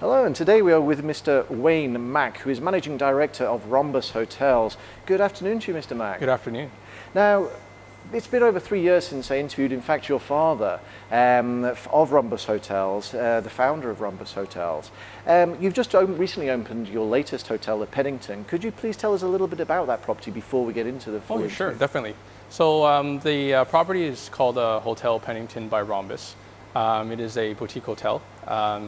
Hello, and today we are with Mr. Wayne Mak, who is Managing Director of Rhombus Hotels. Good afternoon to you, Mr. Mak. Good afternoon. Now, it's been over 3 years since I interviewed, in fact, your father of Rhombus Hotels, the founder of Rhombus Hotels. You've just recently opened your latest hotel, the Pennington. Could you please tell us a little bit about that property before we get into the full interview? Sure, definitely. So the property is called Hotel Pennington by Rhombus. It is a boutique hotel.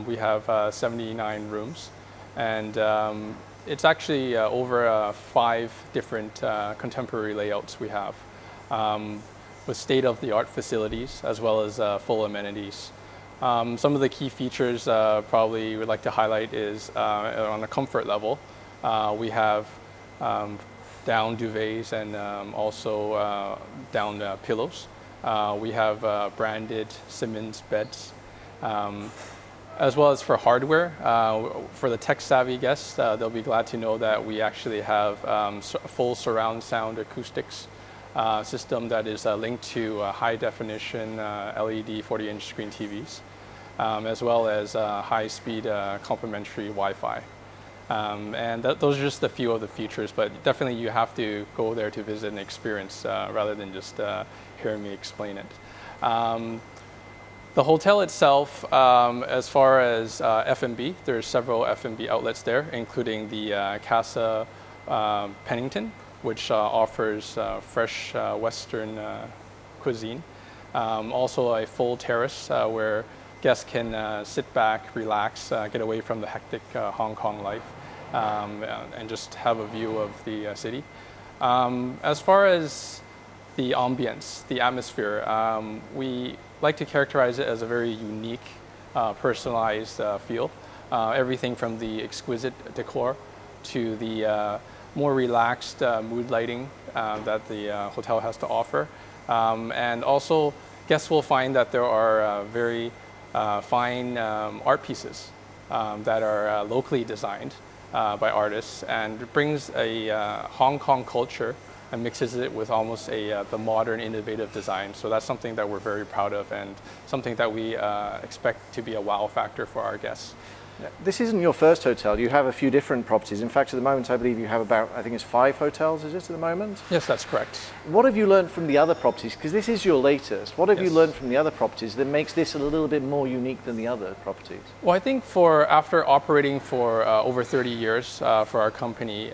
We have 79 rooms, and it's actually over 5 different contemporary layouts we have, with state-of-the-art facilities as well as full amenities. Some of the key features probably we'd like to highlight is on a comfort level, we have down duvets and also down pillows. We have branded Simmons beds. As well as for hardware, for the tech-savvy guests, they'll be glad to know that we actually have full surround sound acoustics system that is linked to high-definition LED 40-inch screen TVs, as well as high-speed complementary Wi-Fi. And those are just a few of the features, but definitely you have to go there to visit and experience rather than just hearing me explain it. The hotel itself, as far as F&B, there's several F&B outlets there, including the Casa Pennington, which offers fresh Western cuisine. Also a full terrace where guests can sit back, relax, get away from the hectic Hong Kong life, and just have a view of the city. As far as the ambience, the atmosphere, we like to characterize it as a very unique, personalized feel. Everything from the exquisite decor to the more relaxed mood lighting that the hotel has to offer. And also, guests will find that there are very fine art pieces that are locally designed by artists, and it brings a Hong Kong culture and mixes it with almost the modern, innovative design. So that's something that we're very proud of and something that we expect to be a wow factor for our guests. This isn't your first hotel. You have a few different properties. In fact, at the moment, I believe you have about, I think it's 5 hotels, is it, at the moment? Yes, that's correct. What have you learned from the other properties? Because this is your latest. What have you learned from the other properties that makes this a little bit more unique than the other properties? Well, I think after operating for over 30 years for our company,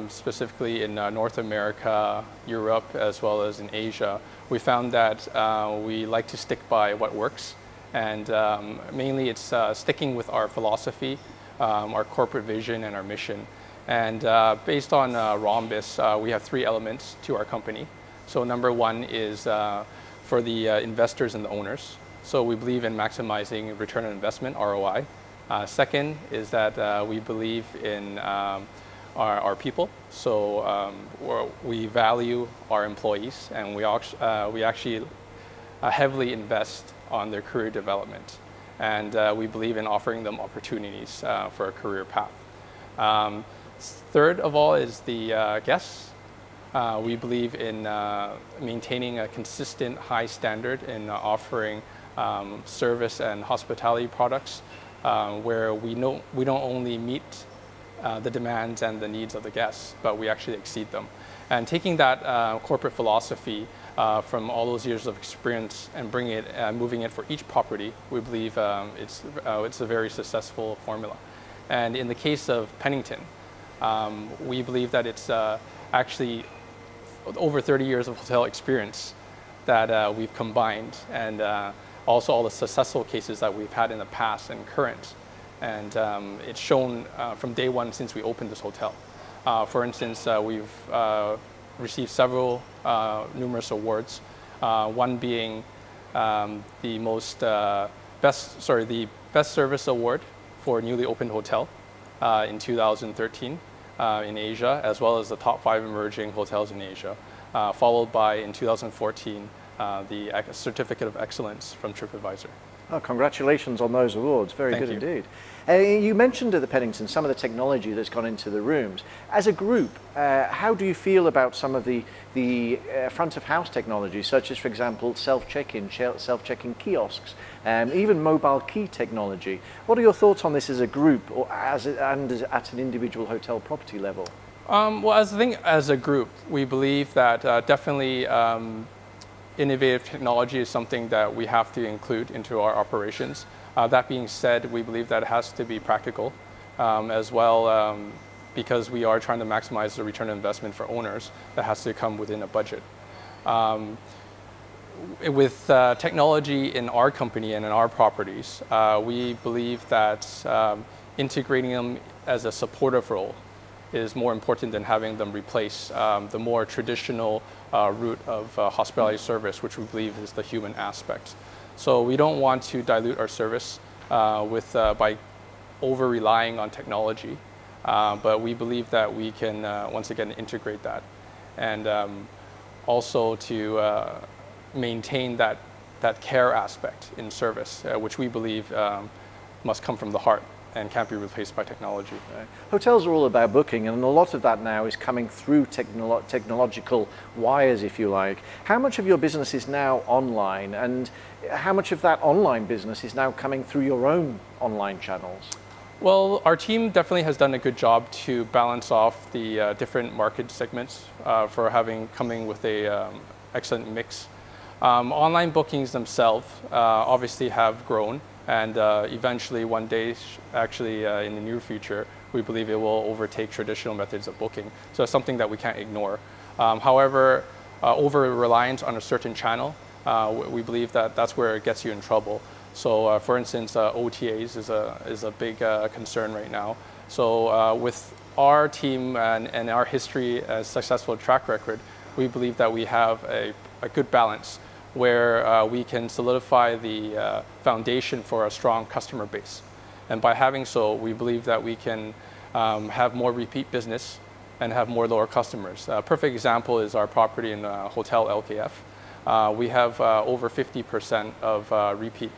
specifically in North America, Europe, as well as in Asia, we found that we like to stick by what works. And mainly it's sticking with our philosophy, our corporate vision, and our mission. And based on Rhombus, we have 3 elements to our company. So number 1 is for the investors and the owners. So we believe in maximizing return on investment, ROI. Second is that we believe in our people. So we value our employees, and we actually heavily invest on their career development, and we believe in offering them opportunities for a career path. Third of all is the guests. We believe in maintaining a consistent high standard in offering service and hospitality products where we don't only meet the demands and the needs of the guests, but we actually exceed them. And taking that corporate philosophy from all those years of experience and bringing it, moving it for each property, we believe it's a very successful formula. And in the case of Pennington, we believe that it's actually over 30 years of hotel experience that we've combined, and also all the successful cases that we've had in the past and current. And it's shown from day one since we opened this hotel. For instance, we've received several numerous awards. One being the best service award for newly opened hotel in 2013 in Asia, as well as the top 5 emerging hotels in Asia, followed by in 2014 the Certificate of Excellence from TripAdvisor. Oh, congratulations on those awards. Very Thank good you. indeed. You mentioned at the Pennington some of the technology that's gone into the rooms. As a group, how do you feel about some of the front of house technology, such as, for example, self-check-in kiosks, even mobile key technology? What are your thoughts on this as a group or and at an individual hotel property level? Well, as a group, we believe that definitely innovative technology is something that we have to include into our operations. That being said, we believe that it has to be practical as well, because we are trying to maximize the return on investment for owners. That has to come within a budget. With technology in our company and in our properties, we believe that integrating them as a supportive role is more important than having them replace the more traditional route of hospitality service, which we believe is the human aspect. So we don't want to dilute our service by over-relying on technology, but we believe that we can, once again, integrate that. And also to maintain that care aspect in service, which we believe must come from the heart and can't be replaced by technology. Right. Hotels are all about booking, and a lot of that now is coming through technological wires, if you like. How much of your business is now online, and how much of that online business is now coming through your own online channels? Well, our team definitely has done a good job to balance off the different market segments for coming with a excellent mix. Online bookings themselves obviously have grown, and eventually one day, actually in the near future, we believe it will overtake traditional methods of booking. So it's something that we can't ignore. However, over-reliance on a certain channel, we believe that that's where it gets you in trouble. So for instance, OTAs is a big concern right now. So with our team and our history as successful track record, we believe that we have a good balance where we can solidify the foundation for a strong customer base. And by having so, we believe that we can have more repeat business and have more loyal customers. A perfect example is our property in Hotel LKF. We have over 50% of repeat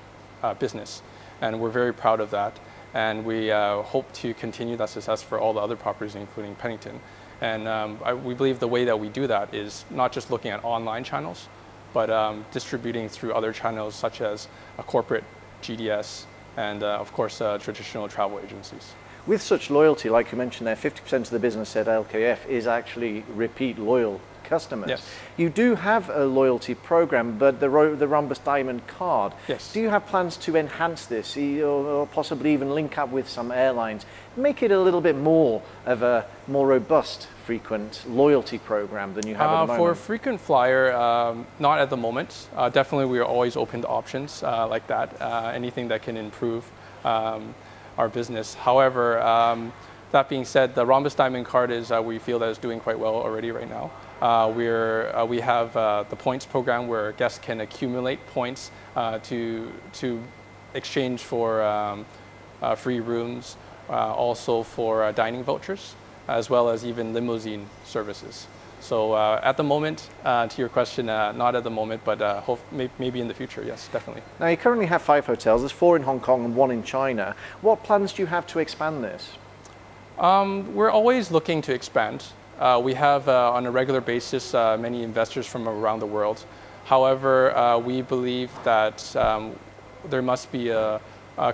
business, and we're very proud of that. And we hope to continue that success for all the other properties, including Pennington. And we believe the way that we do that is not just looking at online channels, but distributing through other channels such as a corporate GDS and, of course, traditional travel agencies. With such loyalty, like you mentioned there, 50% of the business at LKF is actually repeat loyal customers. Yes. You do have a loyalty program, but the Rhombus Diamond card. Yes. Do you have plans to enhance this or possibly even link up with some airlines, make it a little bit more of a more robust frequent loyalty program than you have at the moment? For frequent flyer, not at the moment. Definitely we are always open to options like that, anything that can improve our business. However, that being said, the Rhombus Diamond card we feel that is doing quite well already right now. We have the points program where guests can accumulate points to exchange for free rooms, also for dining vouchers, as well as even limousine services. So at the moment, to your question, not at the moment, but maybe in the future, yes, definitely. Now you currently have 5 hotels. There's 4 in Hong Kong and 1 in China. What plans do you have to expand this? We're always looking to expand. We have, on a regular basis, many investors from around the world. However, we believe that there must be a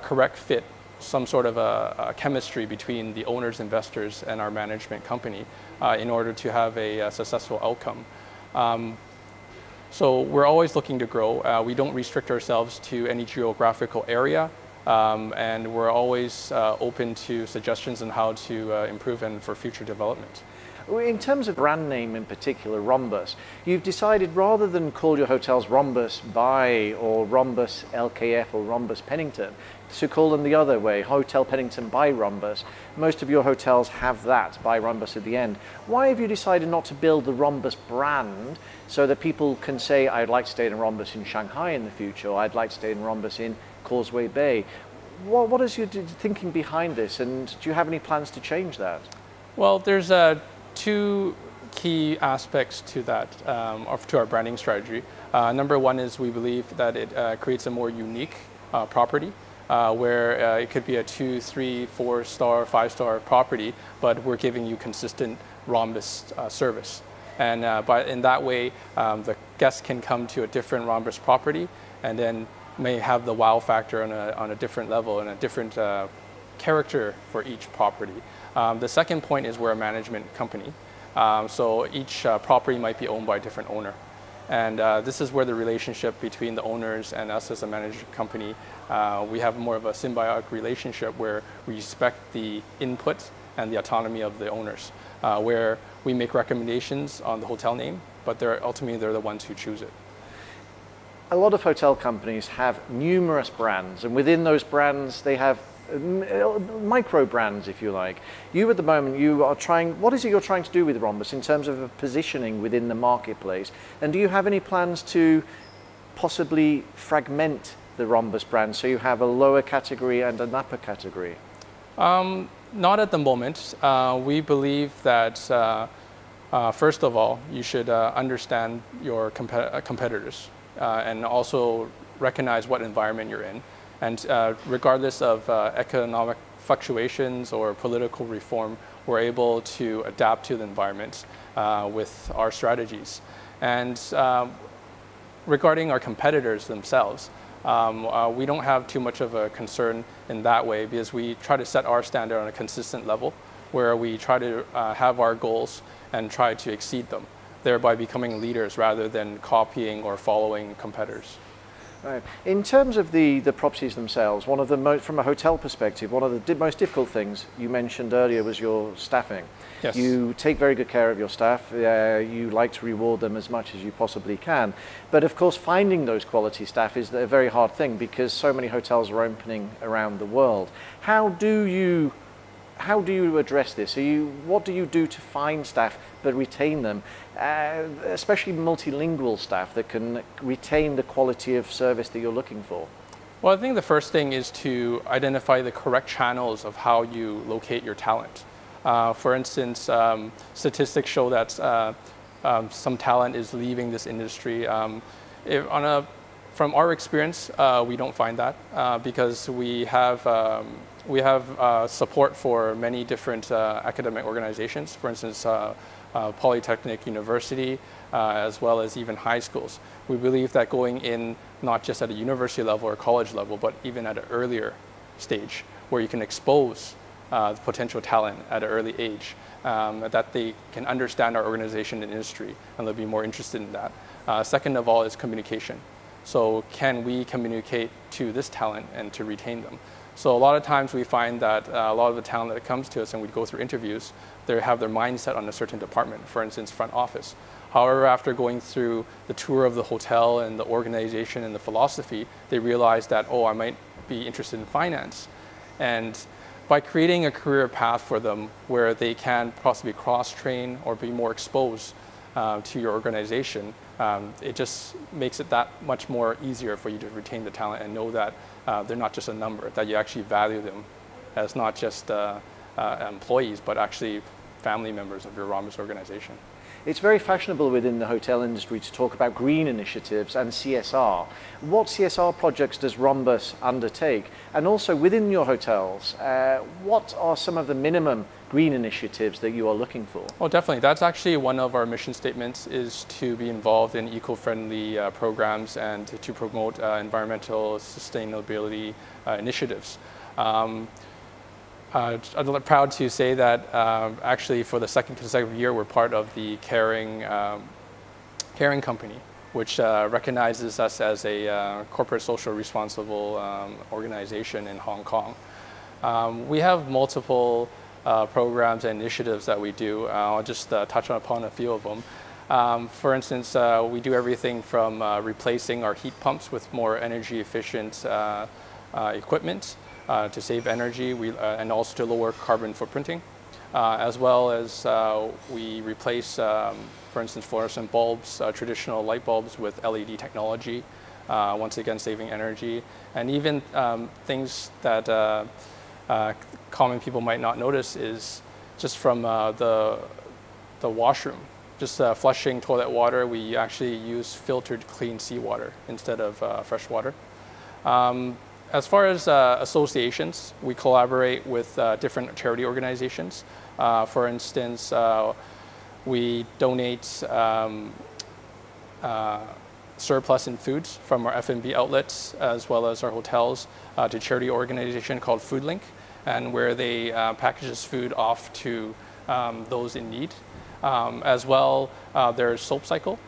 correct fit, some sort of a chemistry between the owners, investors, and our management company in order to have a successful outcome. So we're always looking to grow. We don't restrict ourselves to any geographical area. And we're always open to suggestions on how to improve and for future development. In terms of brand name in particular, Rhombus, you've decided rather than call your hotels Rhombus by or Rhombus LKF or Rhombus Pennington, to call them the other way, Hotel Pennington by Rhombus. Most of your hotels have that by Rhombus at the end. Why have you decided not to build the Rhombus brand so that people can say, I'd like to stay in Rhombus in Shanghai in the future, or I'd like to stay in Rhombus in Causeway Bay? What is your thinking behind this, and do you have any plans to change that? Well, there's 2 key aspects to that, to our branding strategy. Number one is we believe that it creates a more unique property, where it could be a 2, 3, 4-star, 5-star property, but we're giving you consistent Rhombus service. And in that way, the guests can come to a different Rhombus property and then may have the wow factor on a different level and a different character for each property. The second point is we're a management company. So each property might be owned by a different owner. And this is where the relationship between the owners and us as a management company, we have more of a symbiotic relationship where we respect the input and the autonomy of the owners, where we make recommendations on the hotel name, but ultimately they're the ones who choose it. A lot of hotel companies have numerous brands, and within those brands they have micro brands, if you like. You at the moment, you are trying, what is it you're trying to do with Rhombus in terms of a positioning within the marketplace? And do you have any plans to possibly fragment the Rhombus brand so you have a lower category and an upper category? Not at the moment. We believe that first of all, you should understand your competitors and also recognize what environment you're in. And regardless of economic fluctuations or political reform, we're able to adapt to the environment with our strategies. And regarding our competitors themselves, we don't have too much of a concern in that way because we try to set our standard on a consistent level where we try to have our goals and try to exceed them, thereby becoming leaders rather than copying or following competitors. Right. In terms of the properties themselves, one of the from a hotel perspective, one of the most difficult things you mentioned earlier was your staffing. Yes. You take very good care of your staff. You like to reward them as much as you possibly can. But of course, finding those quality staff is a very hard thing because so many hotels are opening around the world. How do you address this? What do you do to find staff but retain them, especially multilingual staff that can retain the quality of service that you're looking for? Well, I think the first thing is to identify the correct channels of how you locate your talent. For instance, statistics show that some talent is leaving this industry. From our experience, we don't find that because we have support for many different academic organizations, for instance, Polytechnic University, as well as even high schools. We believe that going in not just at a university level or college level, but even at an earlier stage where you can expose the potential talent at an early age, that they can understand our organization and industry and they'll be more interested in that. Second of all is communication. So can we communicate to this talent and to retain them? So a lot of times we find that a lot of the talent that comes to us and we go through interviews, they have their mindset on a certain department, for instance, front office. However, after going through the tour of the hotel and the organization and the philosophy, they realize that, oh, I might be interested in finance. And by creating a career path for them where they can possibly cross-train or be more exposed to your organization, it just makes it that much more easier for you to retain the talent and know that they're not just a number, that you actually value them as not just employees, but actually family members of your Rhombus organization. It's very fashionable within the hotel industry to talk about green initiatives and CSR. What CSR projects does Rhombus undertake? And also within your hotels, what are some of the minimum green initiatives that you are looking for? Oh, definitely. That's actually one of our mission statements, is to be involved in eco-friendly programs and to promote environmental sustainability initiatives. I'm proud to say that actually for the second consecutive year we're part of the Caring Company, which recognizes us as a corporate social responsible organization in Hong Kong. We have multiple programs and initiatives that we do. I'll just touch upon a few of them. For instance, we do everything from replacing our heat pumps with more energy efficient equipment to save energy and also to lower carbon footprinting, as well as we replace, for instance, fluorescent bulbs, traditional light bulbs with LED technology, once again saving energy, and even things that common people might not notice is just from the washroom. Just flushing toilet water, we actually use filtered clean seawater instead of fresh water. as far as associations, we collaborate with different charity organizations. For instance, we donate surplus in foods from our F&B outlets as well as our hotels to a charity organization called FoodLink, and where they package this food off to those in need. As well, there's Soap Cycle.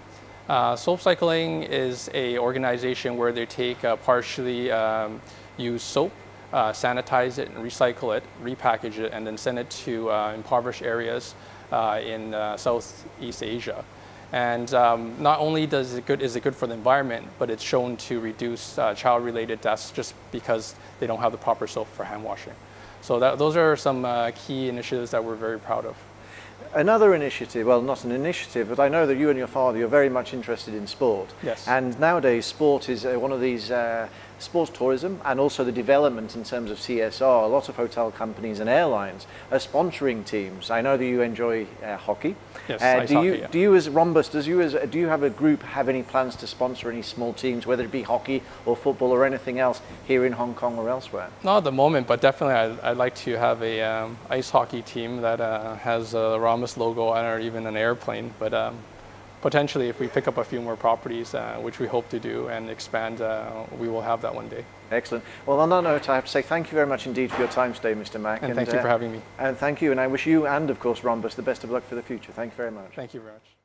Soap Cycling is an organization where they take partially used soap, sanitize it and recycle it, repackage it, and then send it to impoverished areas in Southeast Asia. And not only is it good for the environment, but it's shown to reduce child-related deaths just because they don't have the proper soap for hand washing. So those are some key initiatives that we're very proud of. Another initiative, well, not an initiative, but I know that you and your father, you're very much interested in sport. Yes. And nowadays, sport is one of these, sports tourism and also the development in terms of CSR. A lot of hotel companies and airlines are sponsoring teams. I know that you enjoy hockey. Yes, ice hockey, yeah. Do you as Rhombus, do you have a group have any plans to sponsor any small teams, whether it be hockey or football or anything else here in Hong Kong or elsewhere? Not at the moment, but definitely I'd like to have a ice hockey team that has a Rhombus logo or even an airplane. But potentially, if we pick up a few more properties, which we hope to do and expand, we will have that one day. Excellent. Well, on that note, I have to say thank you very much indeed for your time today, Mr. Mak. And thank you for having me. And thank you, and I wish you and, of course, Rhombus the best of luck for the future. Thank you very much. Thank you very much.